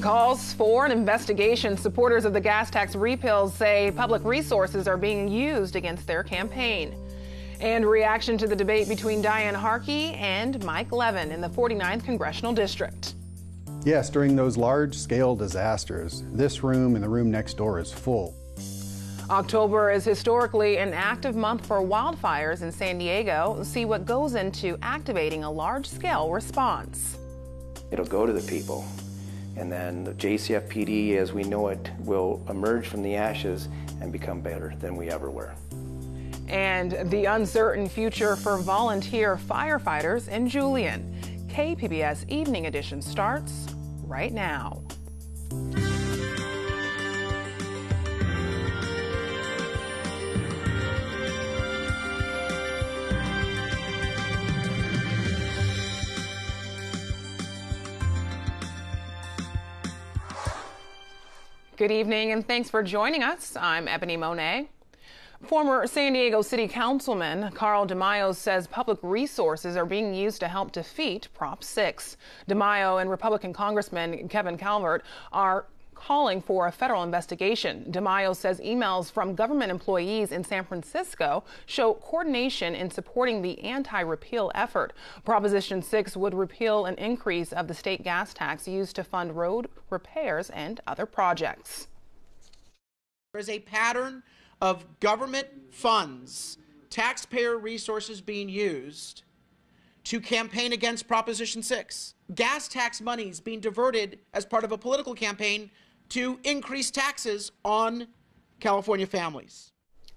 Calls for an investigation. Supporters of the gas tax repeal say public resources are being used against their campaign. And reaction to the debate between Diane Harkey and Mike Levin in the 49th Congressional District. Yes, during those large-scale disasters, this room and the room next door is full. October is historically an active month for wildfires in San Diego. See what goes into activating a large-scale response. It'll go to the people, and then the JCFPD, as we know it, will emerge from the ashes and become better than we ever were. And the uncertain future for volunteer firefighters in Julian. KPBS Evening Edition starts right now. Good evening and thanks for joining us. I'm Ebony Monet. Former San Diego City Councilman Carl DeMaio says public resources are being used to help defeat Prop 6. DeMaio and Republican Congressman Kevin Calvert are calling for a federal investigation. DeMaio says emails from government employees in San Francisco show coordination in supporting the anti-repeal effort. Proposition 6 would repeal an increase of the state gas tax used to fund road repairs and other projects. There is a pattern of government funds, taxpayer resources being used to campaign against Proposition 6. Gas tax monies being diverted as part of a political campaign to increase taxes on California families.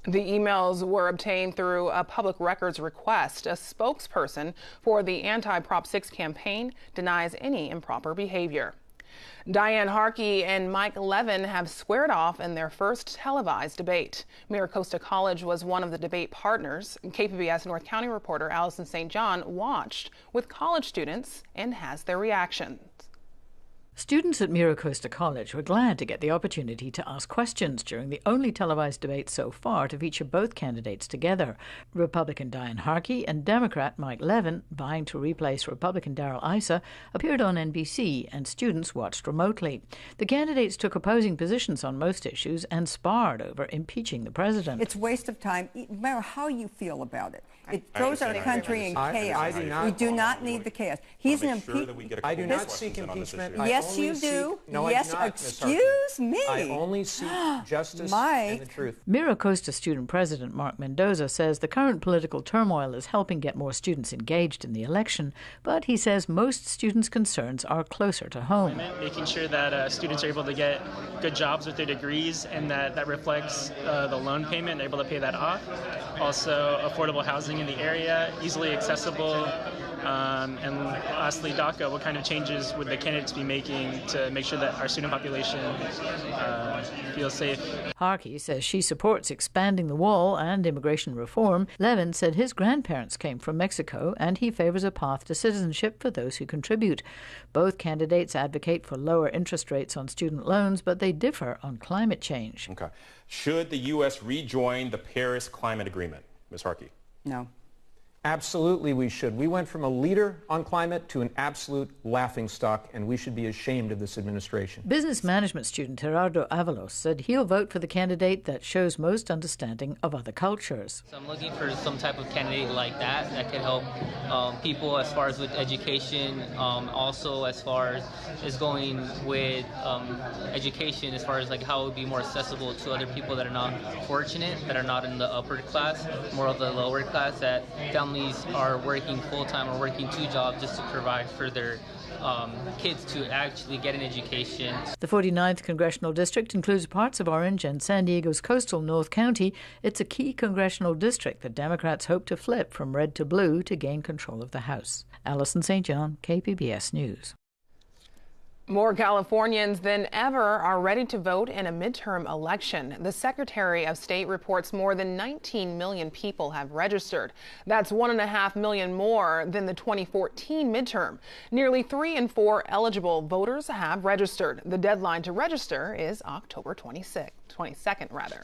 The emails were obtained through a public records request. A spokesperson for the anti-Prop 6 campaign denies any improper behavior. Diane Harkey and Mike Levin have squared off in their first televised debate. Miracosta College was one of the debate partners. KPBS North County reporter Allison St. John watched with college students and has their reactions. Students at Miracosta College were glad to get the opportunity to ask questions during the only televised debate so far to feature both candidates together. Republican Diane Harkey and Democrat Mike Levin, vying to replace Republican Darrell Issa, appeared on NBC, and students watched remotely. The candidates took opposing positions on most issues and sparred over impeaching the president. It's a waste of time, no matter how you feel about it. It throws our country in chaos. We do not need the chaos. He's an impeachment. I do not seek impeachment. Yes, you do. No, yes, I do not, excuse me. I only seek justice and the truth. Miracosta student president Mark Mendoza says the current political turmoil is helping get more students engaged in the election, but he says most students' concerns are closer to home. Making sure that students are able to get good jobs with their degrees, and that reflects the loan payment, able to pay that off. Also, affordable housing in the area, easily accessible. And lastly, DACA, what kind of changes would the candidates be making to make sure that our student population feels safe? Harkey says she supports expanding the wall and immigration reform. Levin said his grandparents came from Mexico and he favors a path to citizenship for those who contribute. Both candidates advocate for lower interest rates on student loans, but they differ on climate change. Okay. Should the U.S. rejoin the Paris Climate Agreement? Ms. Harkey? No. Absolutely we should. We went from a leader on climate to an absolute laughingstock, and we should be ashamed of this administration. Business management student Gerardo Avalos said he'll vote for the candidate that shows most understanding of other cultures. So I'm looking for some type of candidate like that could help people as far as with education, also as far as going with education, as far as like how it would be more accessible to other people that are not fortunate, that are not in the upper class, more of the lower class, that families are working full-time or working two jobs just to provide for their kids to actually get an education. The 49th Congressional District includes parts of Orange and San Diego's coastal North County. It's a key congressional district that Democrats hope to flip from red to blue to gain control of the House. Allison St. John, KPBS News. More Californians than ever are ready to vote in a midterm election. The Secretary of State reports more than 19 million people have registered. That's 1.5 million more than the 2014 midterm. Nearly 3 in 4 eligible voters have registered. The deadline to register is October 26th. 22nd rather.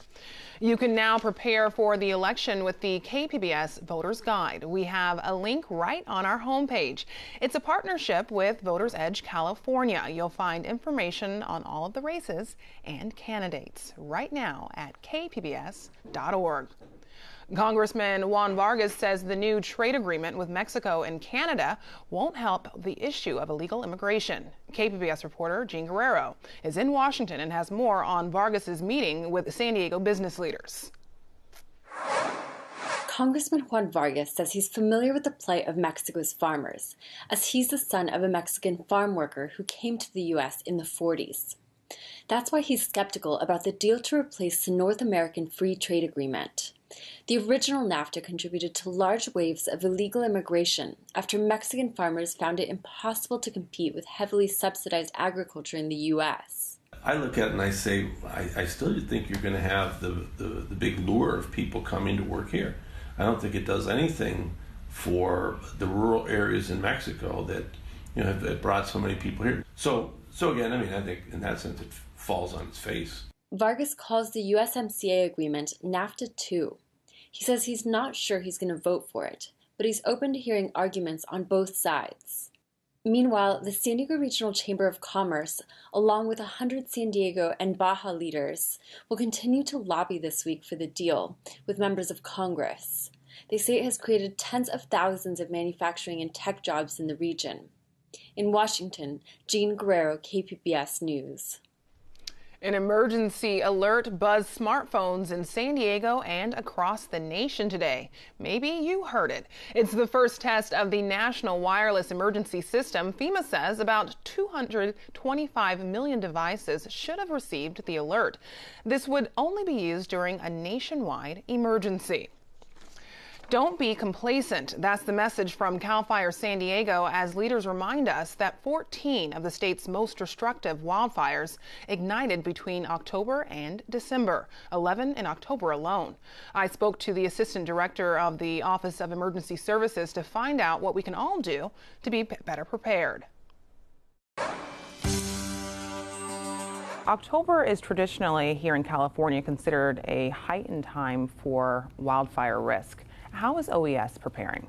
You can now prepare for the election with the KPBS Voters Guide. We have a link right on our homepage. It's a partnership with Voters Edge California. You'll find information on all of the races and candidates right now at kpbs.org. Congressman Juan Vargas says the new trade agreement with Mexico and Canada won't help the issue of illegal immigration. KPBS reporter Jean Guerrero is in Washington and has more on Vargas's meeting with San Diego business leaders. Congressman Juan Vargas says he's familiar with the plight of Mexico's farmers, as he's the son of a Mexican farm worker who came to the U.S. in the 40s. That's why he's skeptical about the deal to replace the North American Free Trade Agreement. The original NAFTA contributed to large waves of illegal immigration after Mexican farmers found it impossible to compete with heavily subsidized agriculture in the U.S. I look at it and I say, I still think you're going to have the big lure of people coming to work here. I don't think it does anything for the rural areas in Mexico that have brought so many people here. So again, I think in that sense it falls on its face. Vargas calls the USMCA agreement NAFTA 2. He says he's not sure he's going to vote for it, but he's open to hearing arguments on both sides. Meanwhile, the San Diego Regional Chamber of Commerce, along with 100 San Diego and Baja leaders, will continue to lobby this week for the deal with members of Congress. They say it has created tens of thousands of manufacturing and tech jobs in the region. In Washington, Jean Guerrero, KPBS News. An emergency alert buzzed smartphones in San Diego and across the nation today. Maybe you heard it. It's the first test of the National Wireless Emergency System. FEMA says about 225 million devices should have received the alert. This would only be used during a nationwide emergency. Don't be complacent. That's the message from CAL FIRE San Diego as leaders remind us that 14 of the state's most destructive wildfires ignited between October and December, 11 in October alone. I spoke to the assistant director of the Office of Emergency Services to find out what we can all do to be better prepared. October is traditionally here in California considered a heightened time for wildfire risk. How is OES preparing?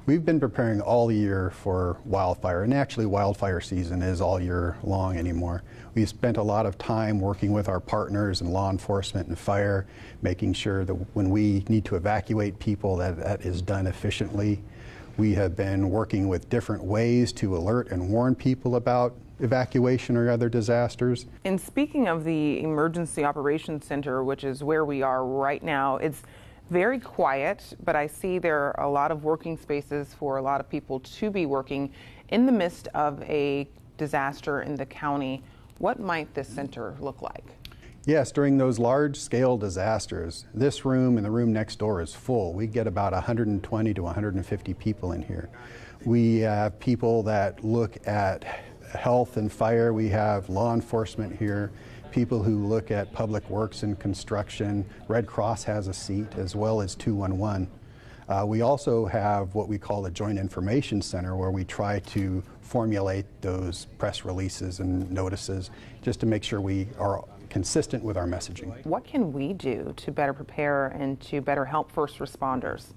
We've been preparing all year for wildfire, and actually wildfire season is all year long anymore. We've spent a lot of time working with our partners in law enforcement and fire, making sure that when we need to evacuate people that is done efficiently. We have been working with different ways to alert and warn people about evacuation or other disasters. And speaking of the Emergency Operations Center, which is where we are right now, it's very quiet, but I see there are a lot of working spaces for a lot of people to be working in the midst of a disaster in the county. What might this center look like? Yes, during those large-scale disasters, this room and the room next door is full. We get about 120 to 150 people in here. We have people that look at health and fire. We have law enforcement here, people who look at public works and construction. Red Cross has a seat, as well as 211. We also have what we call the Joint Information Center, where we try to formulate those press releases and notices just to make sure we are consistent with our messaging. What can we do to better prepare and to better help first responders?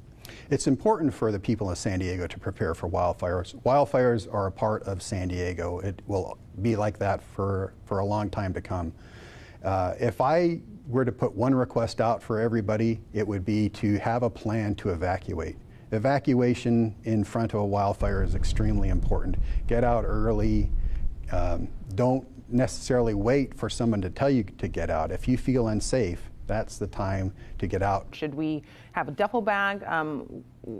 It's important for the people of San Diego to prepare for wildfires. Wildfires are a part of San Diego. It will be like that for a long time to come. If I were to put one request out for everybody, it would be to have a plan to evacuate. Evacuation in front of a wildfire is extremely important. Get out early. Don't necessarily wait for someone to tell you to get out. If you feel unsafe, that's the time to get out. Should we have a duffel bag?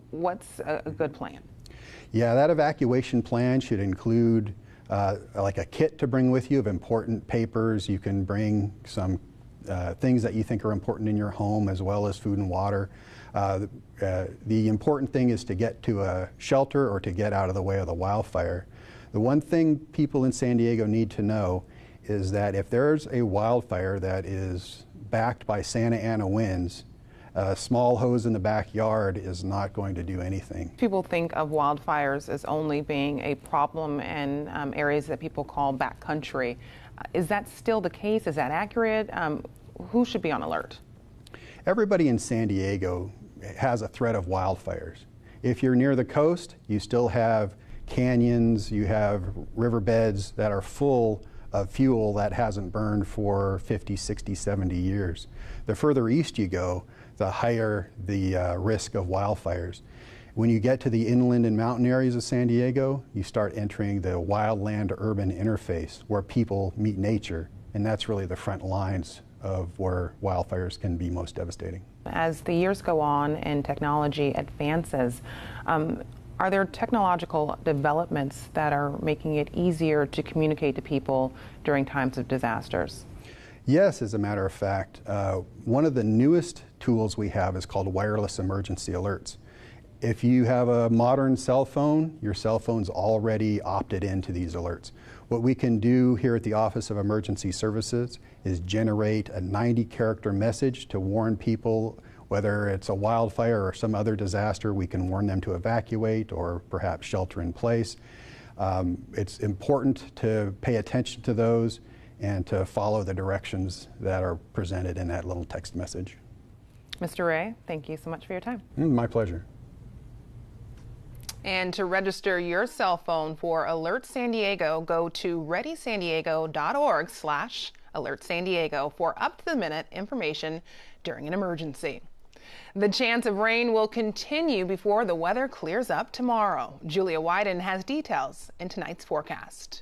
What's a good plan? Yeah, that evacuation plan should include like a kit to bring with you of important papers. You can bring some things that you think are important in your home, as well as food and water. The important thing is to get to a shelter or to get out of the way of the wildfire. The one thing people in San Diego need to know is that if there's a wildfire that is backed by Santa Ana winds, A small hose in the backyard is not going to do anything. People think of wildfires as only being a problem in areas that people call backcountry. Is that still the case? Is that accurate? Who should be on alert? Everybody in San Diego has a threat of wildfires. If you're near the coast, you still have canyons, you have riverbeds that are full of fuel that hasn't burned for 50, 60, 70 years. The further east you go, the higher the risk of wildfires. When you get to the inland and mountain areas of San Diego, you start entering the wildland-urban interface where people meet nature, and that's really the front lines of where wildfires can be most devastating. As the years go on and technology advances, are there technological developments that are making it easier to communicate to people during times of disasters? Yes, as a matter of fact. One of the newest tools we have is called wireless emergency alerts. If you have a modern cell phone, your cell phone's already opted into these alerts. What we can do here at the Office of Emergency Services is generate a 90-character message to warn people whether it's a wildfire or some other disaster. We can warn them to evacuate or perhaps shelter in place. It's important to pay attention to those and to follow the directions that are presented in that little text message. Mr. Ray, thank you so much for your time. My pleasure. And to register your cell phone for Alert San Diego, go to readysandiego.org/Alert San Diego for up-to-the-minute information during an emergency. The chance of rain will continue before the weather clears up tomorrow. Julia Wyden has details in tonight's forecast.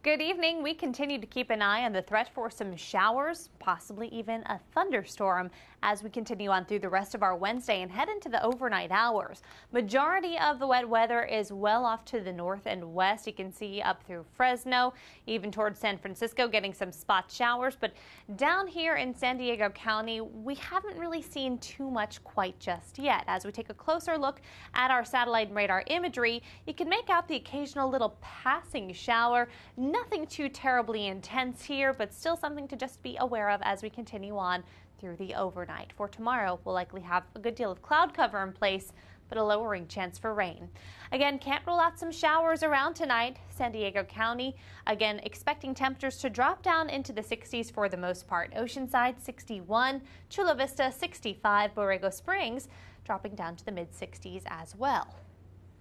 Good evening. We continue to keep an eye on the threat for some showers, possibly even a thunderstorm, as we continue on through the rest of our Wednesday and head into the overnight hours. Majority of the wet weather is well off to the north and west. You can see up through Fresno, even towards San Francisco, getting some spot showers. But down here in San Diego County, we haven't really seen too much quite just yet. As we take a closer look at our satellite and radar imagery, you can make out the occasional little passing shower. Nothing too terribly intense here, but still something to just be aware of as we continue on through the overnight. For tomorrow, we'll likely have a good deal of cloud cover in place, but a lowering chance for rain. Again, can't rule out some showers around tonight. San Diego County, again, expecting temperatures to drop down into the 60s for the most part. Oceanside, 61, Chula Vista, 65, Borrego Springs, dropping down to the mid-60s as well.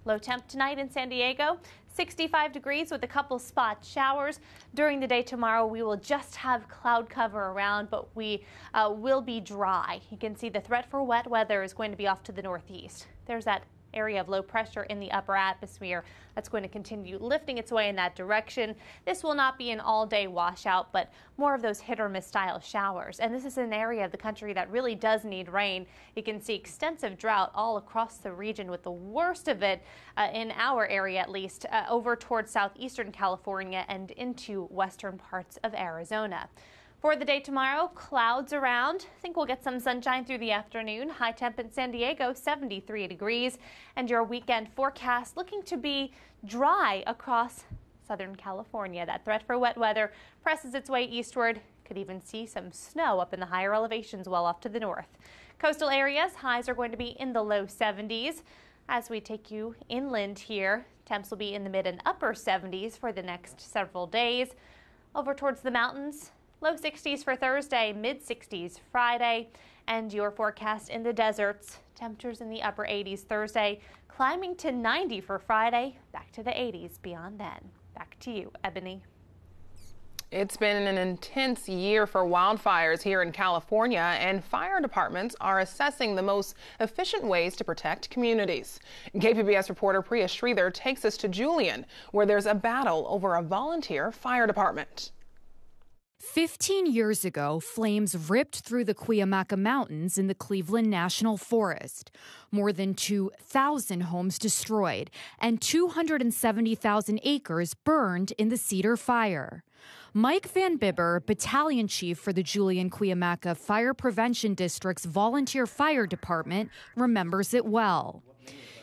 Low temp tonight in San Diego, 65 degrees with a couple spot showers. During the day tomorrow, we will just have cloud cover around, but we will be dry. You can see the threat for wet weather is going to be off to the northeast. There's that area of low pressure in the upper atmosphere that's going to continue lifting its way in that direction. This will not be an all-day washout, but more of those hit-or-miss style showers. And this is an area of the country that really does need rain. You can see extensive drought all across the region, with the worst of it in our area, at least, over towards southeastern California and into western parts of Arizona. For the day tomorrow, clouds around. I think we'll get some sunshine through the afternoon. High temp in San Diego, 73 degrees. And your weekend forecast looking to be dry across Southern California. That threat for wet weather presses its way eastward. Could even see some snow up in the higher elevations well off to the north. Coastal areas, highs are going to be in the low 70s. As we take you inland here, temps will be in the mid and upper 70s for the next several days. Over towards the mountains, low 60s for Thursday, mid-60s Friday, and your forecast in the deserts. Temperatures in the upper 80s Thursday, climbing to 90 for Friday, back to the 80s beyond then. Back to you, Ebony. It's been an intense year for wildfires here in California, and fire departments are assessing the most efficient ways to protect communities. KPBS reporter Priya Sridhar takes us to Julian, where there's a battle over a volunteer fire department. 15 years ago, flames ripped through the Cuyamaca Mountains in the Cleveland National Forest. More than 2,000 homes destroyed and 270,000 acres burned in the Cedar Fire. Mike Van Bibber, battalion chief for the Julian Cuyamaca Fire Prevention District's volunteer fire department, remembers it well.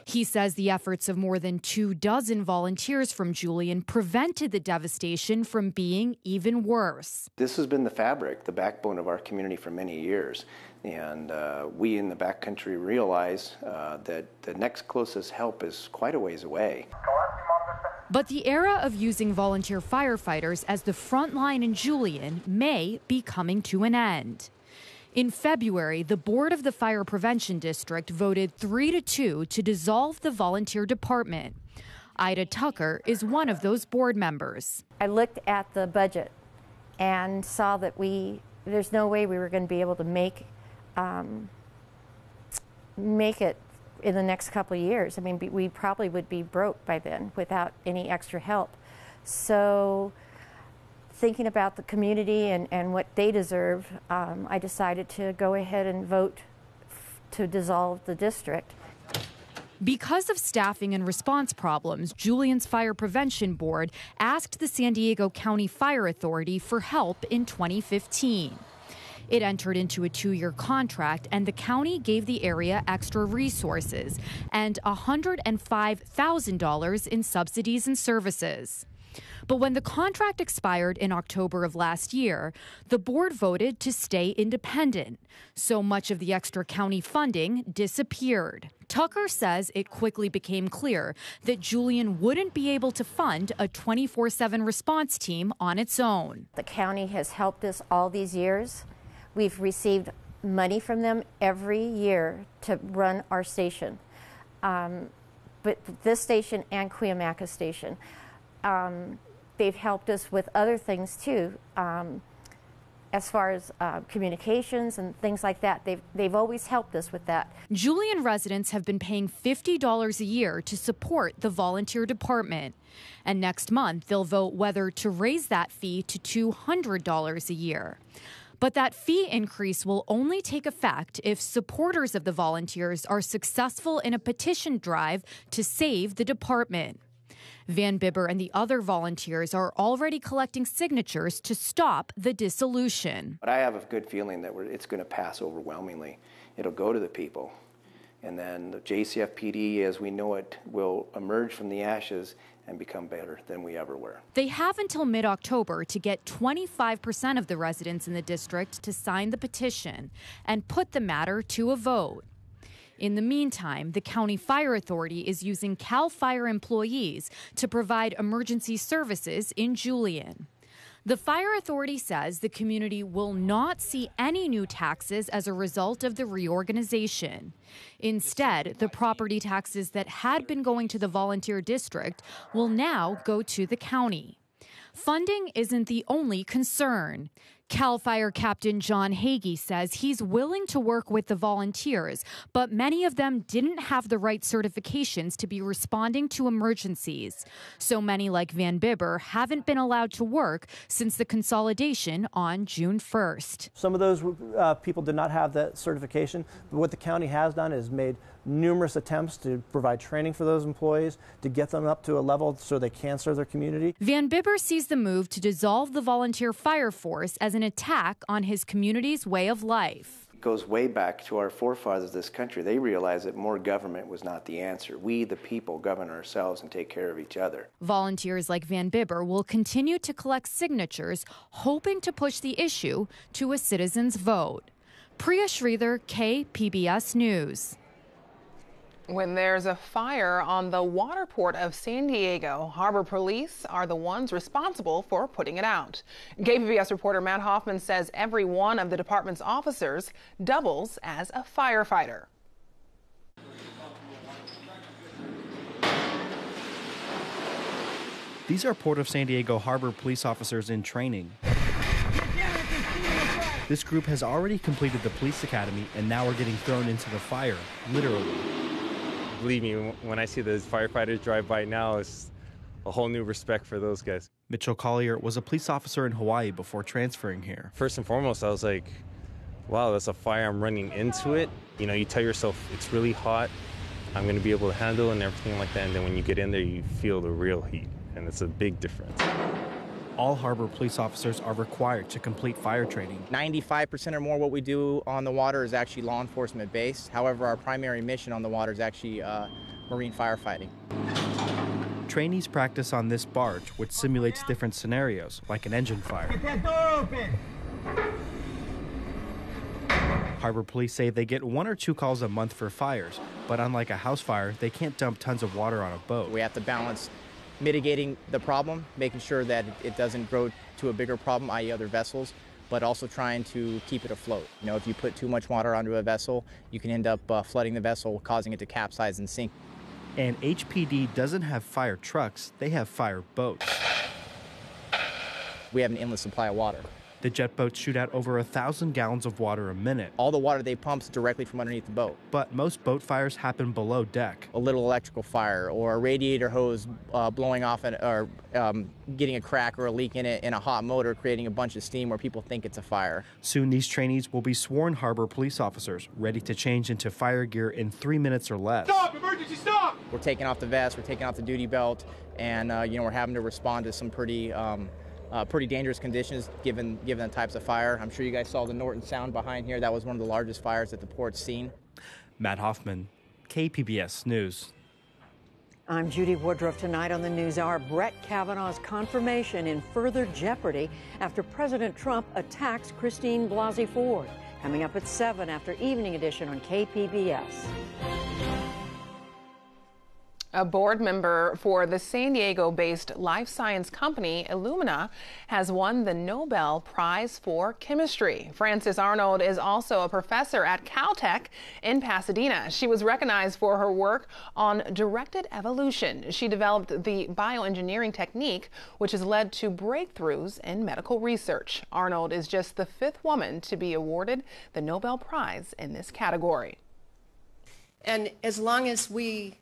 He says the efforts of more than 24 volunteers from Julian prevented the devastation from being even worse. This has been the fabric, the backbone of our community for many years. And we in the backcountry realize that the next closest help is quite a ways away. But the era of using volunteer firefighters as the front line in Julian may be coming to an end. In February, the board of the Fire Prevention District voted 3-2 to dissolve the volunteer department. Ida Tucker is one of those board members. I looked at the budget and saw that there's no way we were going to be able to make it in the next couple of years. I mean, we probably would be broke by then without any extra help. So thinking about the community and what they deserve, I decided to go ahead and vote to dissolve the district. Because of staffing and response problems, Julian's Fire Prevention Board asked the San Diego County Fire Authority for help in 2015. It entered into a 2-year contract, and the county gave the area extra resources and $105,000 in subsidies and services. But when the contract expired in October of last year, the board voted to stay independent. So much of the extra county funding disappeared. Tucker says it quickly became clear that Julian wouldn't be able to fund a 24/7 response team on its own. The county has helped us all these years. We've received money from them every year to run our station, but this station and Cuyamaca station. They've helped us with other things too, as far as communications and things like that. They've always helped us with that. Julian residents have been paying $50 a year to support the volunteer department. And next month, they'll vote whether to raise that fee to $200 a year. But that fee increase will only take effect if supporters of the volunteers are successful in a petition drive to save the department. Van Bibber and the other volunteers are already collecting signatures to stop the dissolution. But I have a good feeling that it's going to pass overwhelmingly. It'll go to the people. And then the JCFPD, as we know it, will emerge from the ashes and become better than we ever were. They have until mid-October to get 25% of the residents in the district to sign the petition and put the matter to a vote. In the meantime, the County Fire Authority is using CAL FIRE employees to provide emergency services in Julian. The Fire Authority says the community will not see any new taxes as a result of the reorganization. Instead, the property taxes that had been going to the volunteer district will now go to the county. Funding isn't the only concern. CAL FIRE Captain John Hagee says he's willing to work with the volunteers, but many of them didn't have the right certifications to be responding to emergencies. So many, like Van Bibber, haven't been allowed to work since the consolidation on June 1st. Some of those people did not have that certification, but what the county has done is made numerous attempts to provide training for those employees, to get them up to a level so they can serve their community. Van Bibber sees the move to dissolve the volunteer fire force as an attack on his community's way of life. It goes way back to our forefathers of this country. They realized that more government was not the answer. We, the people, govern ourselves and take care of each other. Volunteers like Van Bibber will continue to collect signatures, hoping to push the issue to a citizen's vote. Priya Sridhar, KPBS News. When there's a fire on the waterport of San Diego, Harbor Police are the ones responsible for putting it out. KPBS reporter Matt Hoffman says every one of the department's officers doubles as a firefighter. These are Port of San Diego Harbor police officers in training. This group has already completed the police academy and now are getting thrown into the fire, literally. Believe me, when I see those firefighters drive by now, it's a whole new respect for those guys. Mitchell Collier was a police officer in Hawaii before transferring here. First and foremost, I was like, wow, that's a fire, I'm running into it. You know, you tell yourself it's really hot, I'm going to be able to handle it and everything like that. And then when you get in there, you feel the real heat, and it's a big difference. All Harbor police officers are required to complete fire training. 95% or more what we do on the water is actually law enforcement based. However, our primary mission on the water is actually marine firefighting. Trainees practice on this barge, which simulates different scenarios, like an engine fire. Get that door open! Harbor police say they get 1 or 2 calls a month for fires, but unlike a house fire, they can't dump tons of water on a boat. We have to balance mitigating the problem, making sure that it doesn't grow to a bigger problem, i.e. other vessels, but also trying to keep it afloat. You know, if you put too much water onto a vessel, you can end up flooding the vessel, causing it to capsize and sink. And HPD doesn't have fire trucks, they have fire boats. We have an endless supply of water. The jet boats shoot out over 1,000 gallons of water a minute. All the water they pump is directly from underneath the boat. But most boat fires happen below deck. A little electrical fire or a radiator hose blowing off or getting a crack or a leak in it in a hot motor, creating a bunch of steam where people think it's a fire. Soon these trainees will be sworn harbor police officers, ready to change into fire gear in 3 minutes or less. Stop! Emergency, stop! We're taking off the vest, we're taking off the duty belt, and we're having to respond to some pretty dangerous conditions given the types of fire. I'm sure you guys saw the Norton Sound behind here. That was one of the largest fires that the port's seen. Matt Hoffman, KPBS News. I'm Judy Woodruff. Tonight on the NewsHour, Brett Kavanaugh's confirmation in further jeopardy after President Trump attacks Christine Blasey Ford. Coming up at 7 after Evening Edition on KPBS. A board member for the San Diego-based life science company Illumina has won the Nobel Prize for Chemistry. Frances Arnold is also a professor at Caltech in Pasadena. She was recognized for her work on directed evolution. She developed the bioengineering technique, which has led to breakthroughs in medical research. Arnold is just the 5th woman to be awarded the Nobel Prize in this category. And as long as we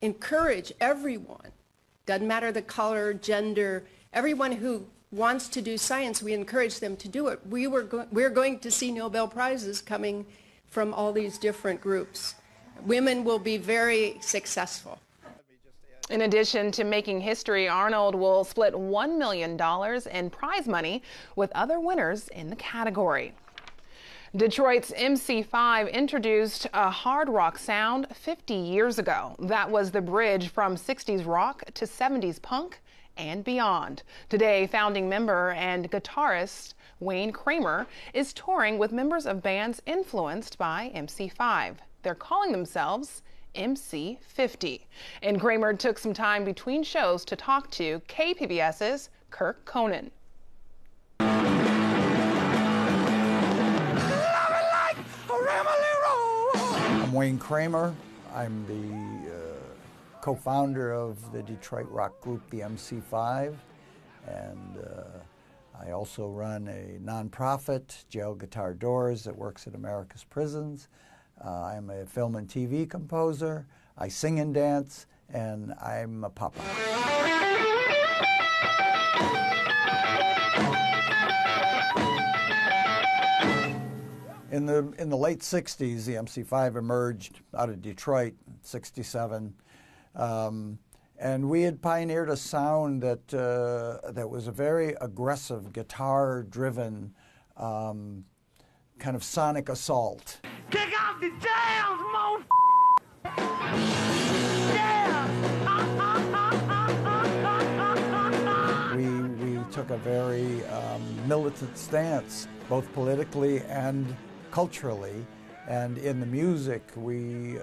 encourage everyone, doesn't matter the color, gender, everyone who wants to do science, we encourage them to do it. We're going to see Nobel Prizes coming from all these different groups. Women will be very successful. In addition to making history, Arnold will split $1 million in prize money with other winners in the category. Detroit's MC5 introduced a hard rock sound 50 years ago. That was the bridge from 60s rock to 70s punk and beyond. Today, founding member and guitarist Wayne Kramer is touring with members of bands influenced by MC5. They're calling themselves MC50. And Kramer took some time between shows to talk to KPBS's Kirk Conan. I'm Wayne Kramer. I'm the co-founder of the Detroit rock group, the MC5, and I also run a nonprofit, Jail Guitar Doors, that works at America's prisons. I'm a film and TV composer. I sing and dance, and I'm a papa. In the late 60s, the MC5 emerged out of Detroit, 67, and we had pioneered a sound that that was a very aggressive, guitar-driven kind of sonic assault. Kick off the jams, mo. We took a very militant stance, both politically and culturally, and in the music we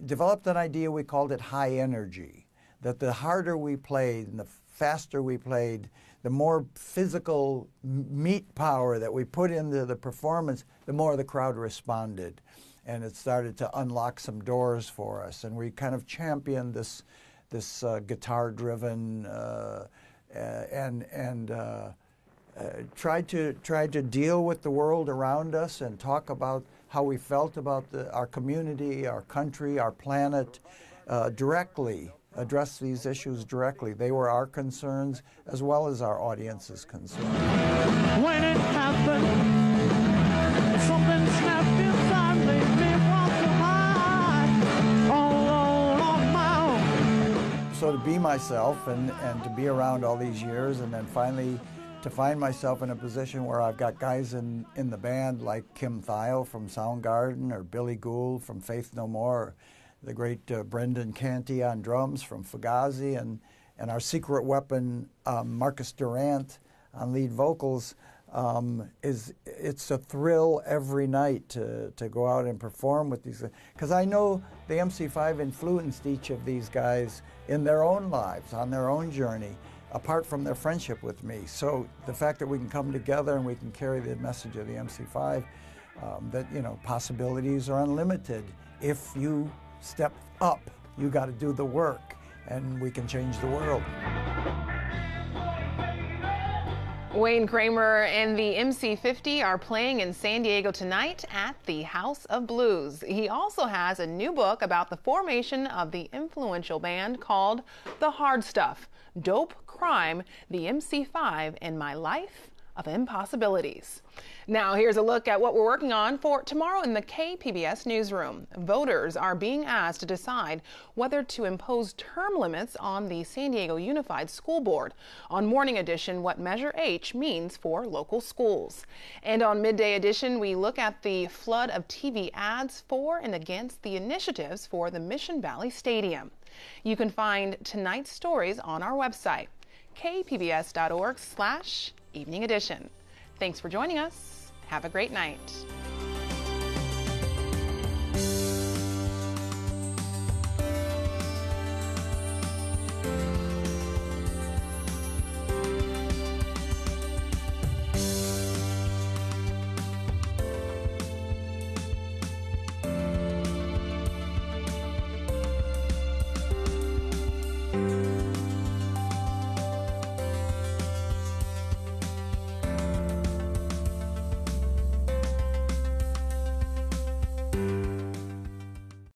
developed an idea. We called it high energy, that the harder we played and the faster we played, the more physical meat power that we put into the performance, the more the crowd responded, and it started to unlock some doors for us. And we kind of championed this guitar-driven tried to deal with the world around us and talk about how we felt about our community, our country, our planet, directly, address these issues directly. They were our concerns as well as our audience's concerns. When it happened, something snapped inside, made me want to hide all on my own. So to be myself and to be around all these years, and then finally to find myself in a position where I've got guys in the band like Kim Thayil from Soundgarden or Billy Gould from Faith No More, the great Brendan Canty on drums from Fugazi, and our secret weapon, Marcus Durant, on lead vocals. It's a thrill every night to go out and perform with these, because I know the MC5 influenced each of these guys in their own lives, on their own journey, apart from their friendship with me. So the fact that we can come together and we can carry the message of the MC5, that, you know, possibilities are unlimited. If you step up, you got to do the work, and we can change the world. Wayne Kramer and the MC50 are playing in San Diego tonight at the House of Blues. He also has a new book about the formation of the influential band called The Hard Stuff: Dope, Crime, the MC5, and My Life of Impossibilities. Now here's a look at what we're working on for tomorrow in the KPBS newsroom. Voters are being asked to decide whether to impose term limits on the San Diego Unified School Board. On Morning Edition, what Measure H means for local schools. And on Midday Edition, we look at the flood of TV ads for and against the initiatives for the Mission Valley Stadium. You can find tonight's stories on our website, kpbs.org/evening edition. Thanks for joining us. Have a great night.